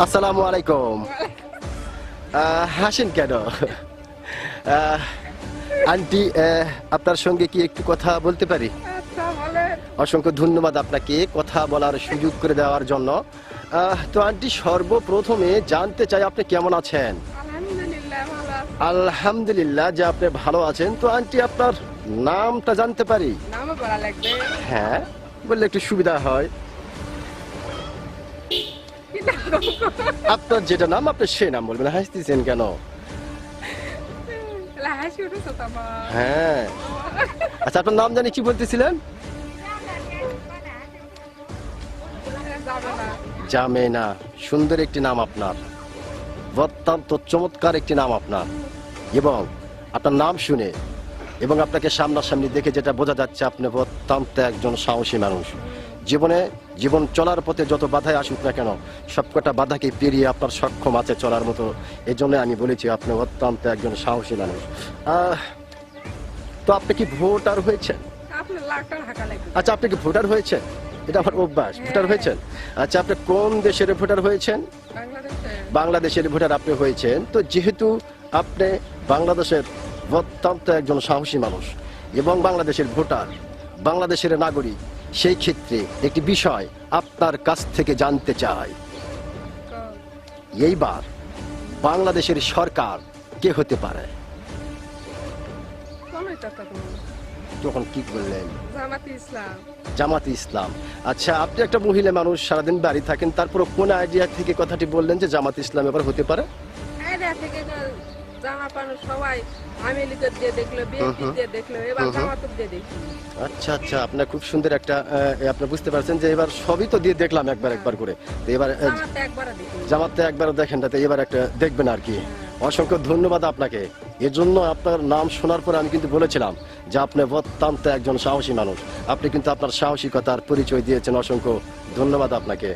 আসসালামু আলাইকুম। হাসেন কেন? আন্টি, আপনার সঙ্গে কি একটু কথা বলতে পারি? আচ্ছা বলেন। অসংখ্য ধন্যবাদ আপনাকে কথা বলার সুযোগ করে দেওয়ার জন্য। তো আন্টি, সর্বপ্রথমে জানতে চাই আপনি কেমন আছেন? আলহামদুলিল্লাহ ভালো আছি। আলহামদুলিল্লাহ যে আপনি ভালো আছেন। তো আন্টি, আপনার নামটা জানতে পারি? নামও বলা লাগবে। হ্যাঁ, বললে একটু সুবিধা হয়। কি নাম? আপনার যেটা নাম আপনি সে নাম বলবেন। হাসতেছেন কেন? এলা হাসি উঠেছে তো আমার। হ্যাঁ, আচ্ছা, আপনার নাম জানি কি বলতেছিলেন? যাবে না। জামেনা। সুন্দর একটি নাম আপনার, অত্যন্ত চমৎকার একটি নাম আপনার। এবং আপনার নাম শুনে এবং আপনাকে সামনাসামনি দেখে যেটা বোঝা যাচ্ছে, আপনি অত্যন্ত একজন সাহসী মানুষ। জীবন চলার পথে যত বাধাই আসুক না কেন, সবকটা বাধাকে পেরিয়ে আপনার সক্ষম আছে চলার মতো। এই জন্য আমি বলেছি আপনি অত্যন্ত একজন সাহসী মানুষ। তো আপনি কি ভোটার হয়েছেন? আপনার লাখটা হাঁকা লাগবে। আচ্ছা, আপনি কি ভোটার হয়েছেন? এটা আমার অভ্যাস। ভোটার হ্যাঁ। হয়েছেন? আচ্ছা, আপনি কোন দেশের ভোটার হয়েছেন? বাংলাদেশে। বাংলাদেশের ভোটার আপনি হয়েছেন। তো যেহেতু আপনি বাংলাদেশের অত্যন্ত একজন সাহসী মানুষ এবং বাংলাদেশের ভোটার, বাংলাদেশের নাগরিক, সেই ক্ষেত্রে একটি বিষয় আপনার কাছ থেকে জানতে চাই। এইবার বাংলাদেশের সরকার কে হতে পারে? কোনই কথা তুমি? তখন কি বললেন? জামাতে ইসলাম। জামাতে ইসলাম। আচ্ছা, আপনি একটা মহিলা মানুষ, সারাদিন বাড়ি থাকেন, তারপর কোন আইডিয়া থেকে কথাটি বললেন যে জামাতে ইসলাম এবার হতে পারে? আইডিয়া থেকে জামা পানো সবাই আমি লিখে দিয়ে দেখলো, বিএনপি দিয়ে দেখলো, এবার জামাত দিয়ে দেখি। আচ্ছা আচ্ছা, আপনার খুব সুন্দর একটা আপনি বুঝতে পারছেন যে এবার সবই তো দিয়ে দেখলাম একবার করে। তো এবার জামাতে একবার দেখি। জামাতে একবারও দেখেন না, তো এবার একটা দেখবেন আর কি। অসংখ্য ধন্যবাদ আপনাকে। এজন্য আপনার নাম শোনার পরে আমি কিন্তু বলেছিলাম যে আপনি অত্যন্ত একজন সাহসী মানুষ। আপনি কিন্তু আপনার সাহসিকতার পরিচয় দিয়েছেন। অসংখ্য ধন্যবাদ আপনাকে।